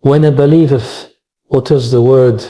When a believer utters the word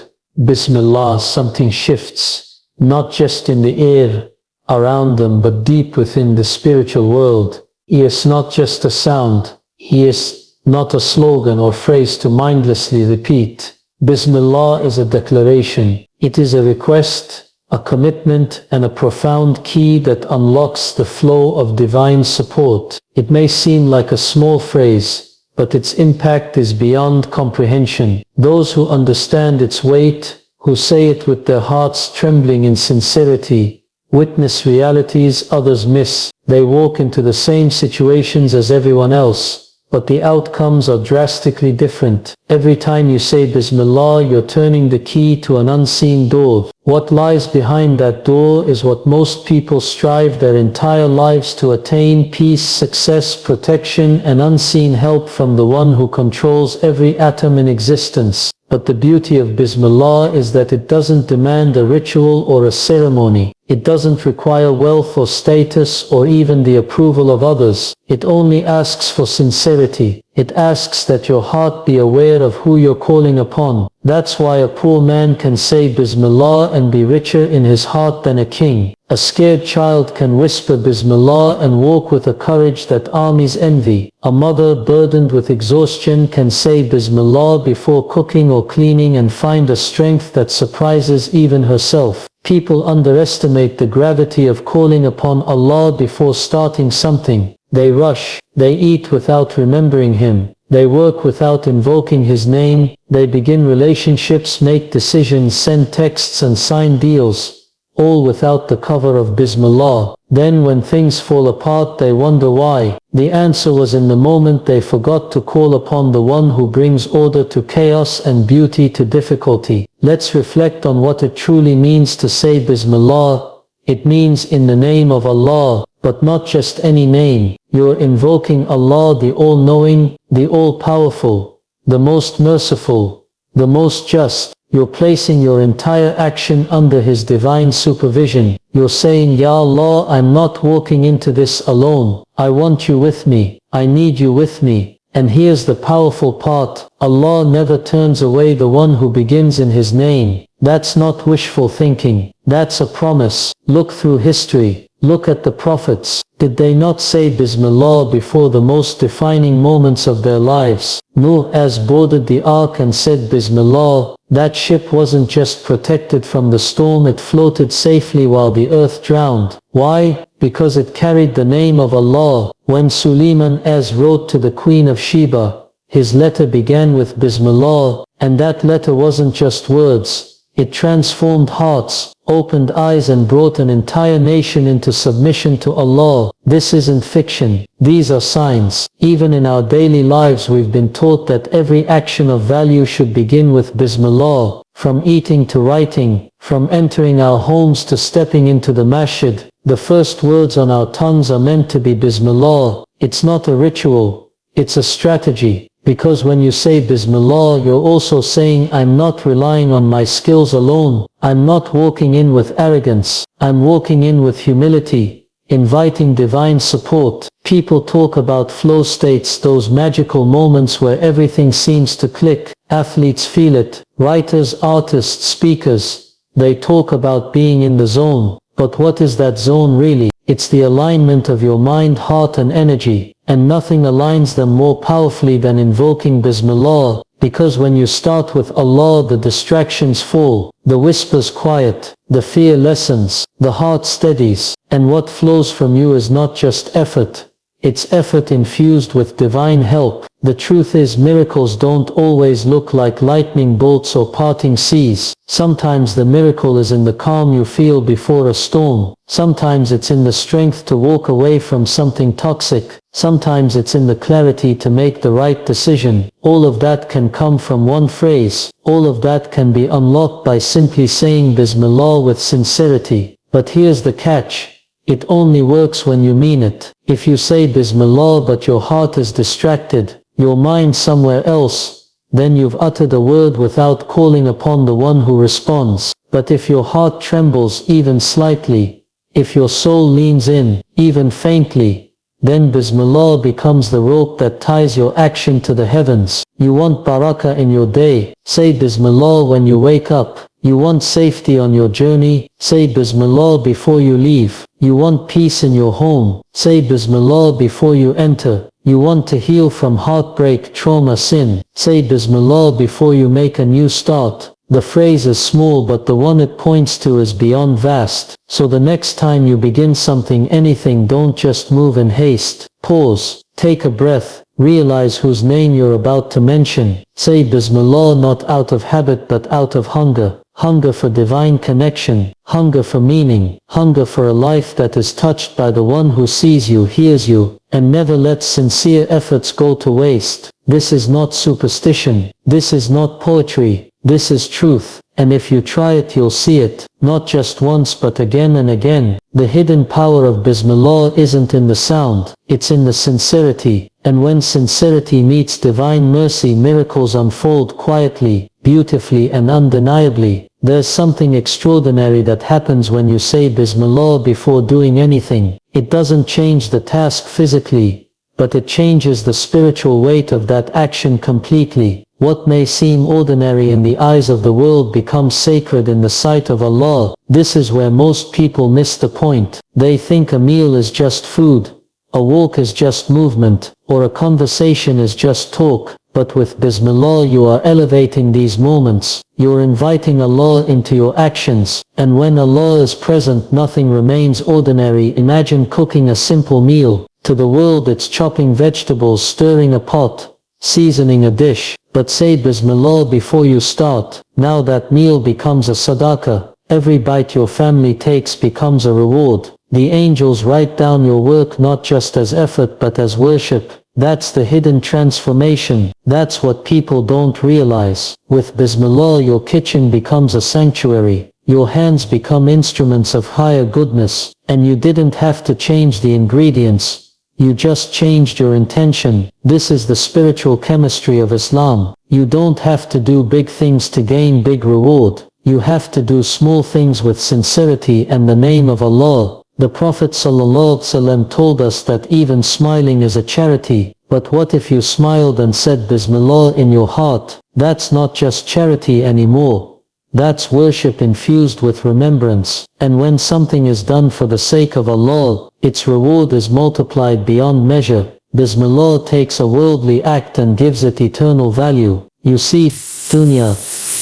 Bismillah, something shifts, not just in the air around them, but deep within the spiritual world. He is not just a sound. He is not a slogan or phrase to mindlessly repeat. Bismillah is a declaration. It is a request, a commitment, and a profound key that unlocks the flow of divine support. It may seem like a small phrase, but its impact is beyond comprehension. Those who understand its weight, who say it with their hearts trembling in sincerity, witness realities others miss. They walk into the same situations as everyone else, but the outcomes are drastically different. Every time you say Bismillah, you're turning the key to an unseen door. What lies behind that door is what most people strive their entire lives to attain: peace, success, protection, and unseen help from the one who controls every atom in existence. But the beauty of Bismillah is that it doesn't demand a ritual or a ceremony. It doesn't require wealth or status or even the approval of others. It only asks for sincerity. It asks that your heart be aware of who you're calling upon. That's why a poor man can say Bismillah and be richer in his heart than a king. A scared child can whisper Bismillah and walk with a courage that armies envy. A mother burdened with exhaustion can say Bismillah before cooking or cleaning and find a strength that surprises even herself. People underestimate the gravity of calling upon Allah before starting something. They rush, they eat without remembering Him, they work without invoking His name, they begin relationships, make decisions, send texts and sign deals, all without the cover of Bismillah. Then when things fall apart, they wonder why. The answer was in the moment they forgot to call upon the one who brings order to chaos and beauty to difficulty. Let's reflect on what it truly means to say Bismillah. It means in the name of Allah, but not just any name. You're invoking Allah, the all-knowing, the all-powerful, the most merciful, the most just. You're placing your entire action under His divine supervision. You're saying, Ya Allah, I'm not walking into this alone. I want you with me. I need you with me. And here's the powerful part. Allah never turns away the one who begins in His name. That's not wishful thinking. That's a promise. Look through history. Look at the prophets. Did they not say Bismillah before the most defining moments of their lives? Nuh boarded the ark and said Bismillah. That ship wasn't just protected from the storm, it floated safely while the earth drowned. Why? Because it carried the name of Allah. When Suleiman wrote to the Queen of Sheba, his letter began with Bismillah, and that letter wasn't just words. It transformed hearts, opened eyes, and brought an entire nation into submission to Allah. This isn't fiction. These are signs. Even in our daily lives we've been taught that every action of value should begin with Bismillah. From eating to writing, from entering our homes to stepping into the masjid, the first words on our tongues are meant to be Bismillah. It's not a ritual. It's a strategy. Because when you say Bismillah, you're also saying, I'm not relying on my skills alone. I'm not walking in with arrogance. I'm walking in with humility, inviting divine support. People talk about flow states, those magical moments where everything seems to click. Athletes feel it. Writers, artists, speakers, they talk about being in the zone. But what is that zone really? It's the alignment of your mind, heart and energy. And nothing aligns them more powerfully than invoking Bismillah, because when you start with Allah, the distractions fall, the whispers quiet, the fear lessens, the heart steadies, and what flows from you is not just effort. It's effort infused with divine help. The truth is, miracles don't always look like lightning bolts or parting seas. Sometimes the miracle is in the calm you feel before a storm. Sometimes it's in the strength to walk away from something toxic. Sometimes it's in the clarity to make the right decision. All of that can come from one phrase. All of that can be unlocked by simply saying Bismillah with sincerity. But here's the catch. It only works when you mean it. If you say Bismillah but your heart is distracted, your mind somewhere else, then you've uttered a word without calling upon the one who responds. But if your heart trembles even slightly, if your soul leans in, even faintly, then Bismillah becomes the rope that ties your action to the heavens. You want barakah in your day? Say Bismillah when you wake up. You want safety on your journey? Say Bismillah before you leave. You want peace in your home? Say Bismillah before you enter. You want to heal from heartbreak, trauma, sin? Say Bismillah before you make a new start. The phrase is small, but the one it points to is beyond vast. So the next time you begin something, anything, don't just move in haste. Pause, take a breath, realize whose name you're about to mention. Say Bismillah not out of habit but out of hunger. Hunger for divine connection, hunger for meaning, hunger for a life that is touched by the one who sees you, hears you, and never lets sincere efforts go to waste. This is not superstition, this is not poetry, this is truth, and if you try it you'll see it, not just once but again and again. The hidden power of Bismillah isn't in the sound, it's in the sincerity, and when sincerity meets divine mercy, miracles unfold quietly, beautifully and undeniably. There's something extraordinary that happens when you say Bismillah before doing anything. It doesn't change the task physically, but it changes the spiritual weight of that action completely. What may seem ordinary in the eyes of the world becomes sacred in the sight of Allah. This is where most people miss the point. They think a meal is just food, a walk is just movement, or a conversation is just talk. But with Bismillah you are elevating these moments. You're inviting Allah into your actions. And when Allah is present, nothing remains ordinary. Imagine cooking a simple meal. To the world it's chopping vegetables, stirring a pot, seasoning a dish. But say Bismillah before you start. Now that meal becomes a sadaqah. Every bite your family takes becomes a reward. The angels write down your work not just as effort but as worship. That's the hidden transformation. That's what people don't realize. With Bismillah your kitchen becomes a sanctuary. Your hands become instruments of higher goodness. And you didn't have to change the ingredients. You just changed your intention. This is the spiritual chemistry of Islam. You don't have to do big things to gain big reward. You have to do small things with sincerity and the name of Allah. The Prophet ﷺ told us that even smiling is a charity. But what if you smiled and said Bismillah in your heart? That's not just charity anymore. That's worship infused with remembrance. And when something is done for the sake of Allah, its reward is multiplied beyond measure. Bismillah takes a worldly act and gives it eternal value. You see, dunya,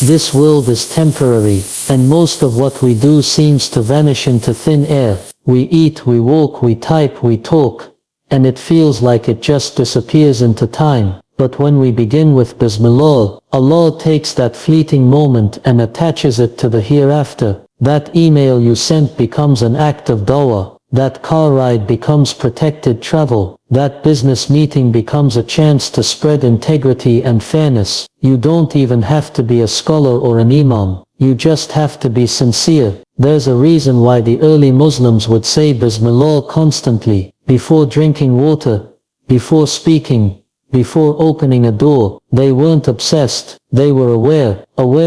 this world is temporary, and most of what we do seems to vanish into thin air. We eat, we walk, we type, we talk, and it feels like it just disappears into time. But when we begin with Bismillah, Allah takes that fleeting moment and attaches it to the hereafter. That email you sent becomes an act of dawah. That car ride becomes protected travel. That business meeting becomes a chance to spread integrity and fairness. You don't even have to be a scholar or an imam. You just have to be sincere. There's a reason why the early Muslims would say Bismillah constantly, before drinking water, before speaking, before opening a door. They weren't obsessed, they were aware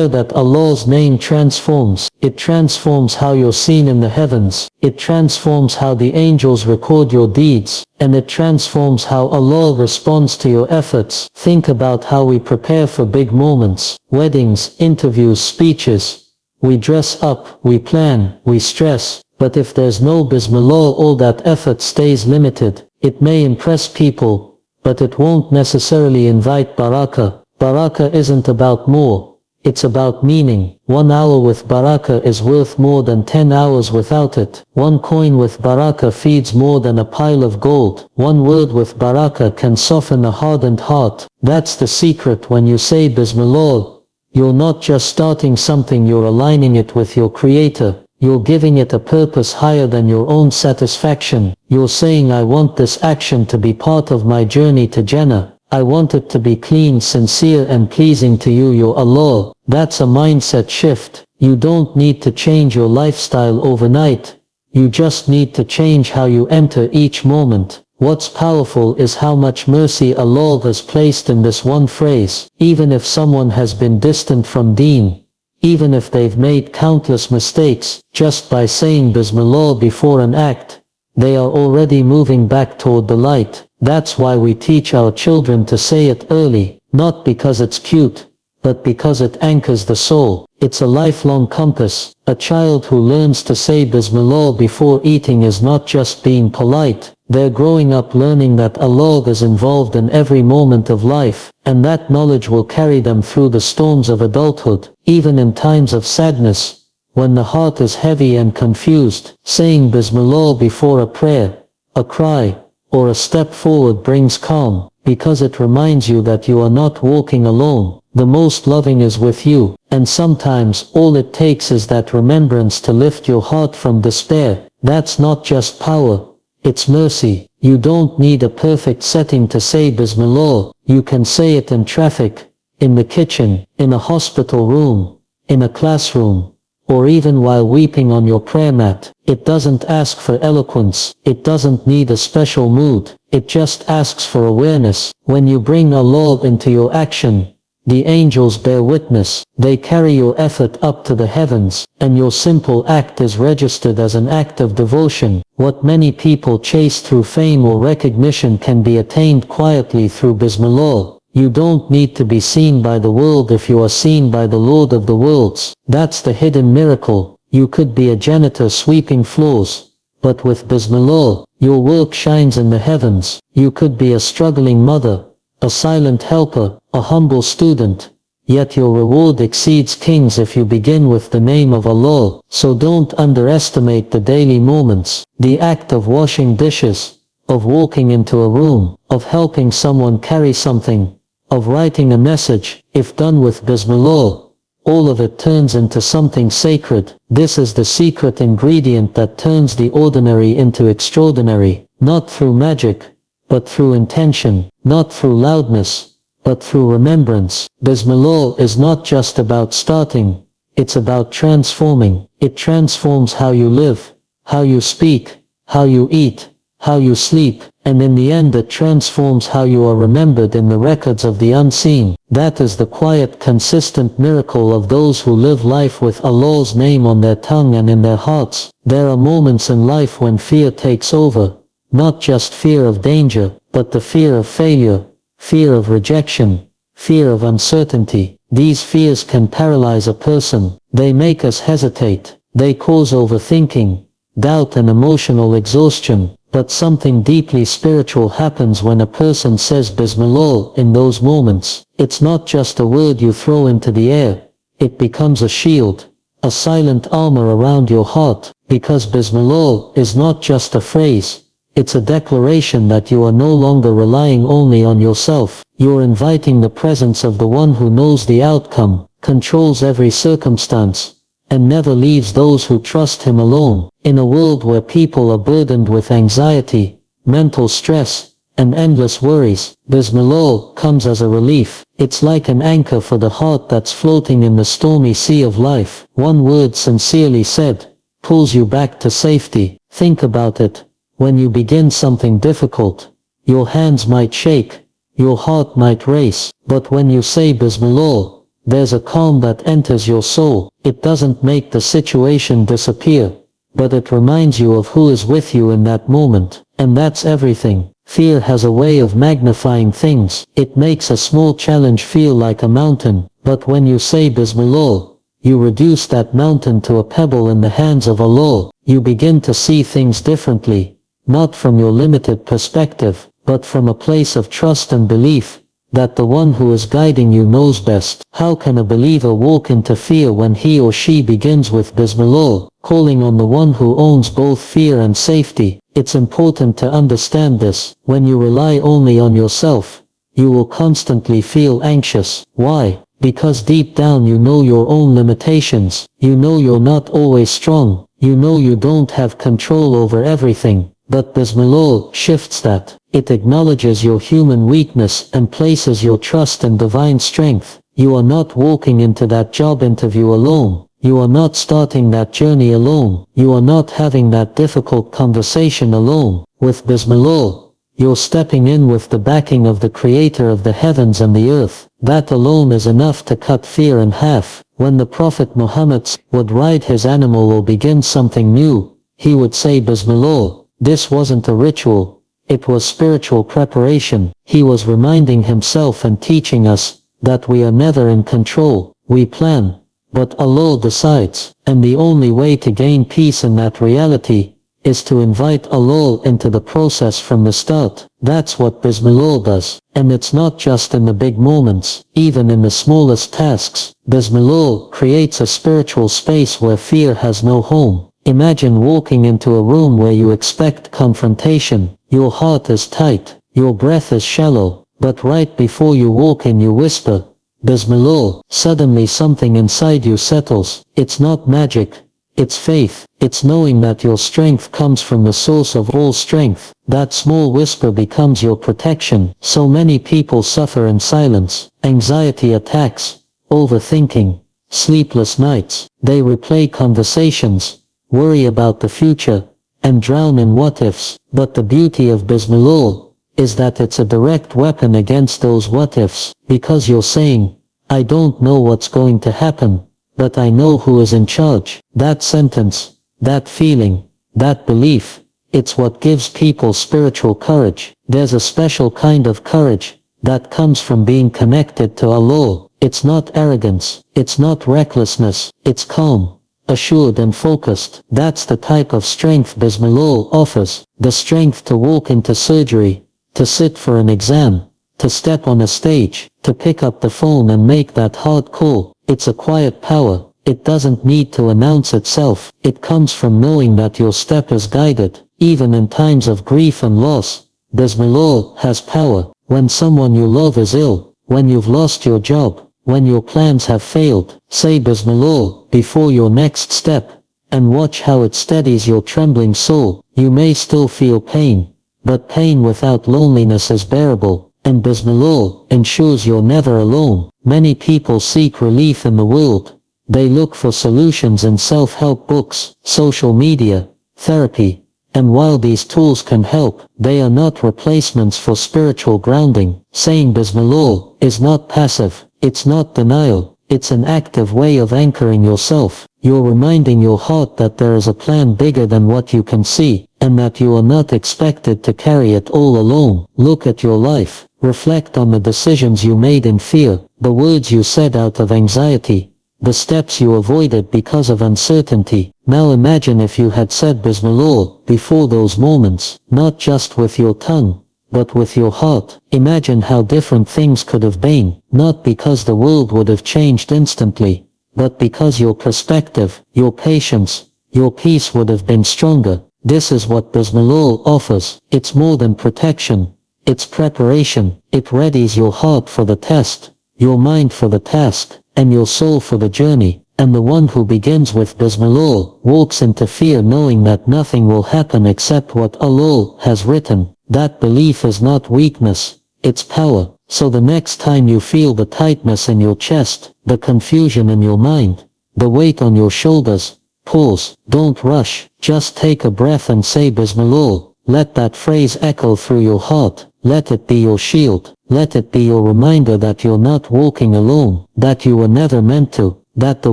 that Allah's name transforms. It transforms how you're seen in the heavens, it transforms how the angels record your deeds, and it transforms how Allah responds to your efforts. Think about how we prepare for big moments, weddings, interviews, speeches. We dress up, we plan, we stress, but if there's no Bismillah, all that effort stays limited. It may impress people, but it won't necessarily invite barakah. Barakah isn't about more, it's about meaning. 1 hour with barakah is worth more than 10 hours without it. 1 coin with barakah feeds more than a pile of gold. 1 word with barakah can soften a hardened heart. That's the secret. When you say Bismillah, you're not just starting something, you're aligning it with your Creator. You're giving it a purpose higher than your own satisfaction. You're saying, I want this action to be part of my journey to Jannah. I want it to be clean, sincere and pleasing to you, your Allah. That's a mindset shift. You don't need to change your lifestyle overnight. You just need to change how you enter each moment. What's powerful is how much mercy Allah has placed in this one phrase. Even if someone has been distant from deen, even if they've made countless mistakes, just by saying Bismillah before an act, they are already moving back toward the light. That's why we teach our children to say it early. not because it's cute, but because it anchors the soul. It's a lifelong compass. A child who learns to say Bismillah before eating is not just being polite. They're growing up learning that Allah is involved in every moment of life, and that knowledge will carry them through the storms of adulthood. Even in times of sadness, when the heart is heavy and confused, saying Bismillah before a prayer, a cry, or a step forward brings calm, because it reminds you that you are not walking alone. The most loving is with you, and sometimes all it takes is that remembrance to lift your heart from despair. That's not just power, it's mercy. You don't need a perfect setting to say Bismillah. You can say it in traffic, in the kitchen, in a hospital room, in a classroom, or even while weeping on your prayer mat. It doesn't ask for eloquence, it doesn't need a special mood, it just asks for awareness. When you bring Allah into your action, the angels bear witness. They carry your effort up to the heavens, and your simple act is registered as an act of devotion. What many people chase through fame or recognition can be attained quietly through Bismillah. You don't need to be seen by the world if you are seen by the Lord of the worlds. That's the hidden miracle. You could be a janitor sweeping floors, but with Bismillah, your work shines in the heavens. You could be a struggling mother, a silent helper, a humble student, yet your reward exceeds kings if you begin with the name of Allah. So don't underestimate the daily moments, the act of washing dishes, of walking into a room, of helping someone carry something, of writing a message. If done with Bismillah, all of it turns into something sacred. This is the secret ingredient that turns the ordinary into extraordinary, not through magic, but through intention, not through loudness, but through remembrance. Bismillah is not just about starting, it's about transforming. It transforms how you live, how you speak, how you eat, how you sleep, and in the end it transforms how you are remembered in the records of the unseen. That is the quiet, consistent miracle of those who live life with Allah's name on their tongue and in their hearts. There are moments in life when fear takes over, not just fear of danger, but the fear of failure, fear of rejection, fear of uncertainty. These fears can paralyze a person. They make us hesitate. They cause overthinking, doubt and emotional exhaustion. But something deeply spiritual happens when a person says Bismillah in those moments. It's not just a word you throw into the air. It becomes a shield, a silent armor around your heart, because Bismillah is not just a phrase. It's a declaration that you are no longer relying only on yourself. You're inviting the presence of the one who knows the outcome, controls every circumstance, and never leaves those who trust him alone. In a world where people are burdened with anxiety, mental stress, and endless worries, Bismillah comes as a relief. It's like an anchor for the heart that's floating in the stormy sea of life. One word sincerely said pulls you back to safety. Think about it. When you begin something difficult, your hands might shake, your heart might race, but when you say Bismillah, there's a calm that enters your soul. It doesn't make the situation disappear, but it reminds you of who is with you in that moment. And that's everything. Fear has a way of magnifying things. It makes a small challenge feel like a mountain, but when you say Bismillah, you reduce that mountain to a pebble in the hands of Allah. You begin to see things differently, not from your limited perspective, but from a place of trust and belief that the one who is guiding you knows best. How can a believer walk into fear when he or she begins with Bismillah, calling on the one who owns both fear and safety? It's important to understand this. When you rely only on yourself, you will constantly feel anxious. Why? Because deep down you know your own limitations. You know you're not always strong. You know you don't have control over everything. But Bismillah shifts that. It acknowledges your human weakness and places your trust in divine strength. You are not walking into that job interview alone. You are not starting that journey alone. You are not having that difficult conversation alone. With Bismillah, you're stepping in with the backing of the Creator of the heavens and the earth. That alone is enough to cut fear in half. When the Prophet Muhammad would ride his animal or begin something new, he would say Bismillah. This wasn't a ritual. It was spiritual preparation. He was reminding himself and teaching us that we are never in control. We plan, but Allah decides, and the only way to gain peace in that reality is to invite Allah into the process from the start. That's what Bismillah does. And it's not just in the big moments, even in the smallest tasks. Bismillah creates a spiritual space where fear has no home. Imagine walking into a room where you expect confrontation. Your heart is tight, your breath is shallow, but right before you walk in you whisper, Bismillah. Suddenly something inside you settles. It's not magic. It's faith. It's knowing that your strength comes from the source of all strength. That small whisper becomes your protection. So many people suffer in silence. Anxiety attacks, overthinking, sleepless nights. They replay conversations, worry about the future, and drown in what-ifs. But the beauty of Bismillah is that it's a direct weapon against those what-ifs, because you're saying, I don't know what's going to happen, but I know who is in charge. That sentence, that feeling, that belief, it's what gives people spiritual courage. There's a special kind of courage that comes from being connected to Allah. It's not arrogance, it's not recklessness, it's calm, assured and focused. That's the type of strength Bismillah offers. The strength to walk into surgery, to sit for an exam, to step on a stage, to pick up the phone and make that hard call. It's a quiet power. It doesn't need to announce itself. It comes from knowing that your step is guided. Even in times of grief and loss, Bismillah has power. When someone you love is ill, when you've lost your job, when your plans have failed, say Bismillah before your next step, and watch how it steadies your trembling soul. You may still feel pain, but pain without loneliness is bearable, and Bismillah ensures you're never alone. Many people seek relief in the world. They look for solutions in self-help books, social media, therapy, and while these tools can help, they are not replacements for spiritual grounding. Saying Bismillah is not passive, it's not denial, it's an active way of anchoring yourself. You're reminding your heart that there is a plan bigger than what you can see, and that you are not expected to carry it all alone. Look at your life. Reflect on the decisions you made in fear, the words you said out of anxiety, the steps you avoided because of uncertainty. Now imagine if you had said Bismillah before those moments, not just with your tongue, but with your heart. Imagine how different things could have been, not because the world would have changed instantly, but because your perspective, your patience, your peace would have been stronger. This is what Bismillah offers. It's more than protection. It's preparation. It readies your heart for the test, your mind for the task, and your soul for the journey. And the one who begins with Bismillah walks into fear knowing that nothing will happen except what Allah has written. That belief is not weakness, it's power. So the next time you feel the tightness in your chest, the confusion in your mind, the weight on your shoulders, pause, don't rush, just take a breath and say Bismillah. Let that phrase echo through your heart. Let it be your shield. Let it be your reminder that you're not walking alone, that you were never meant to, that the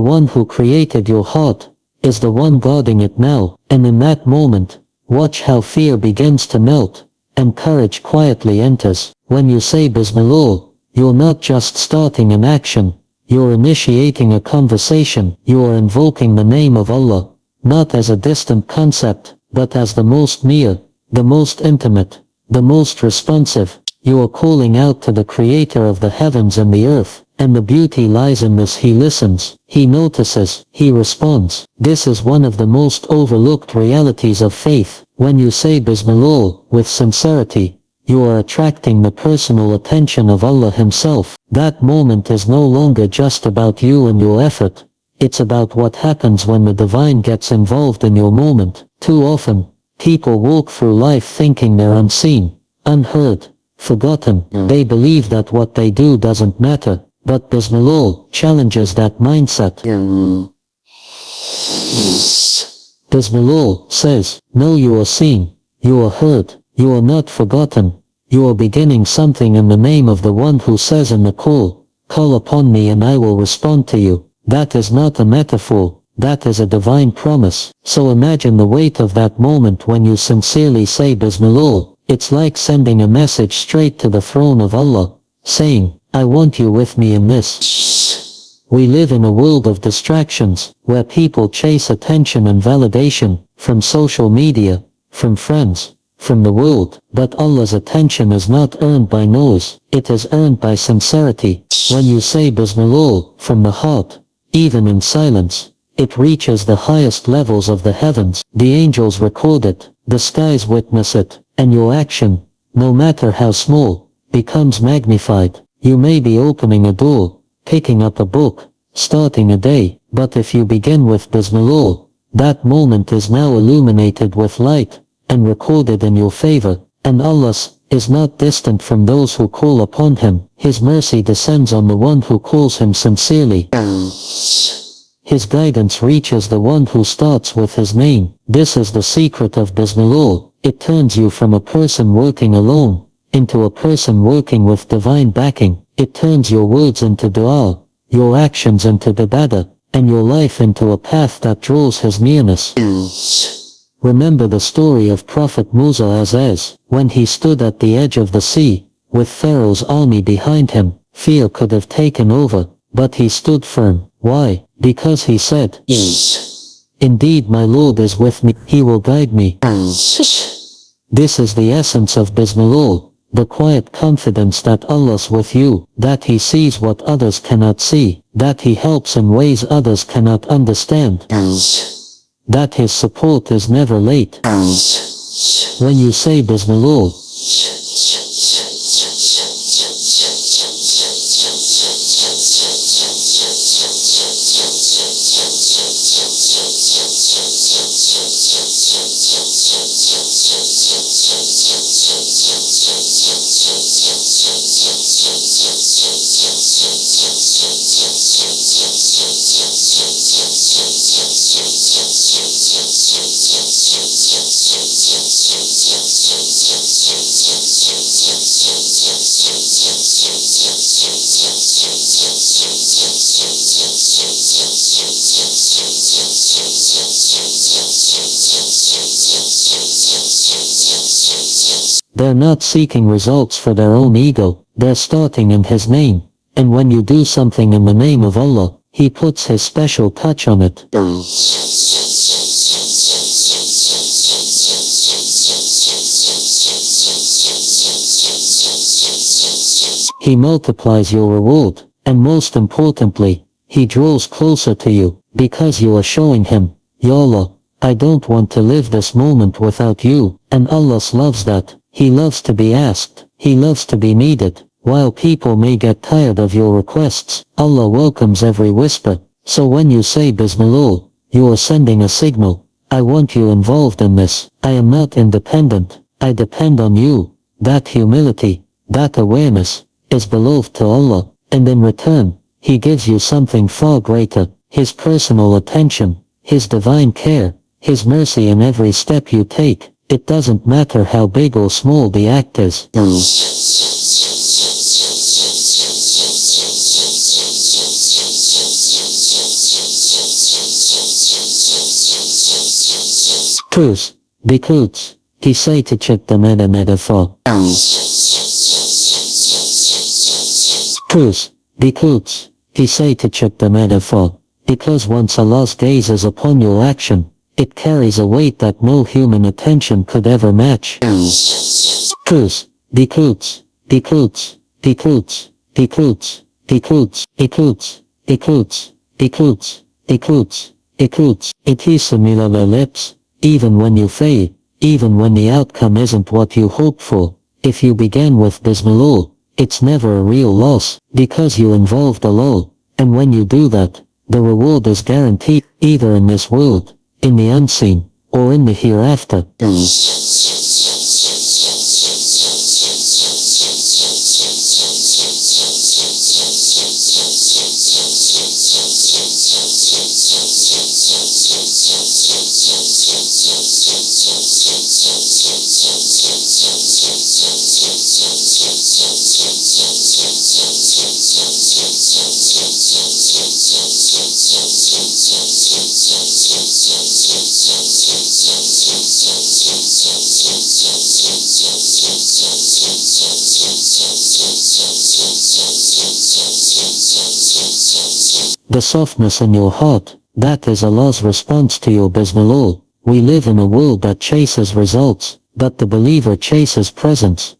one who created your heart is the one guarding it now. And in that moment, watch how fear begins to melt, and courage quietly enters. When you say Bismillah, you're not just starting an action, you're initiating a conversation. You are invoking the name of Allah, not as a distant concept, but as the most near, the most intimate, the most responsive. You are calling out to the Creator of the heavens and the earth, and the beauty lies in this. He listens, He notices, He responds. This is one of the most overlooked realities of faith. When you say Bismillah with sincerity, you are attracting the personal attention of Allah Himself. That moment is no longer just about you and your effort. It's about what happens when the divine gets involved in your moment. Too often, people walk through life thinking they're unseen, unheard, forgotten. They believe that what they do doesn't matter, but Bismillah challenges that mindset. Bismillah says, no, you are seen, you are heard, you are not forgotten, you are beginning something in the name of the one who says in the call, call upon me and I will respond to you. That is not a metaphor, that is a divine promise. So imagine the weight of that moment when you sincerely say Bismillah. It's like sending a message straight to the throne of Allah, saying, I want you with me in this. We live in a world of distractions, where people chase attention and validation, from social media, from friends, from the world, but Allah's attention is not earned by noise, it is earned by sincerity. When you say Bismillah, from the heart, even in silence, it reaches the highest levels of the heavens, the angels record it, the skies witness it, and your action, no matter how small, becomes magnified. You may be opening a door, picking up a book, starting a day, but if you begin with Bismillah, that moment is now illuminated with light, and recorded in your favor, and Allah is not distant from those who call upon Him. His mercy descends on the one who calls Him sincerely. His guidance reaches the one who starts with His name. This is the secret of Bismillah. It turns you from a person working alone, into a person working with divine backing. It turns your words into dua, your actions into ibadah, and your life into a path that draws His nearness. Remember the story of Prophet Musa as when he stood at the edge of the sea, with Pharaoh's army behind him. Fear could have taken over, but he stood firm. Why? Because he said, Indeed my Lord is with me, He will guide me. This is the essence of Bismillah, the quiet confidence that Allah's with you, that He sees what others cannot see, that He helps in ways others cannot understand, that His support is never late. When you say Bismillah, they're not seeking results for their own ego, they're starting in His name. And when you do something in the name of Allah, He puts His special touch on it. He multiplies your reward, and most importantly, He draws closer to you, because you are showing Him, Ya Allah, I don't want to live this moment without you, and Allah loves that. He loves to be asked, He loves to be needed. While people may get tired of your requests, Allah welcomes every whisper. So when you say Bismillah, you are sending a signal. I want you involved in this. I am not independent, I depend on you. That humility, that awareness, is beloved to Allah, and in return, He gives you something far greater, His personal attention, His divine care, His mercy in every step you take. It doesn't matter how big or small the act is. Cruz, because, he say to check the metaphor. Cruz, because, he say to check the metaphor. Because once Allah's gaze is upon your action, it carries a weight that no human attention could ever match. Because, because, because, because, because, because, because, because, because, because, because, it is similar to lips, even when you fail, even when the outcome isn't what you hoped for. If you began with Bismillah, it's never a real loss, because you involved Allah, and when you do that, the reward is guaranteed, either in this world, in the unseen, or in the hereafter. The softness in your heart, that is Allah's response to your Bismillah. We live in a world that chases results, but the believer chases presence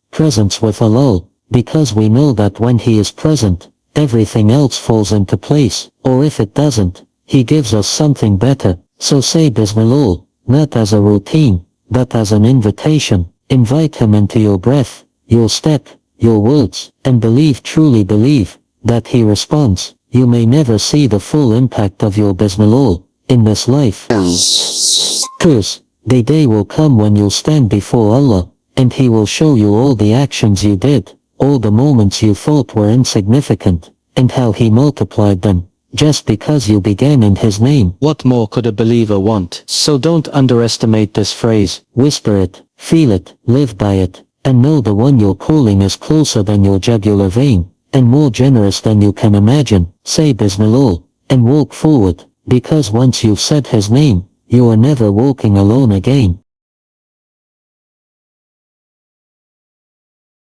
with Allah, because we know that when He is present, everything else falls into place, or if it doesn't, He gives us something better. So say Bismillah, not as a routine, but as an invitation. Invite Him into your breath, your step, your words, and truly believe, that He responds. You may never see the full impact of your Bismillah in this life. Cause the day will come when you'll stand before Allah, and He will show you all the actions you did, all the moments you thought were insignificant, and how He multiplied them, just because you began in His name. What more could a believer want? So don't underestimate this phrase. Whisper it, feel it, live by it, and know the one you're calling is closer than your jugular vein, and more generous than you can imagine. Say Bismillah, and walk forward, because once you've said His name, you are never walking alone again.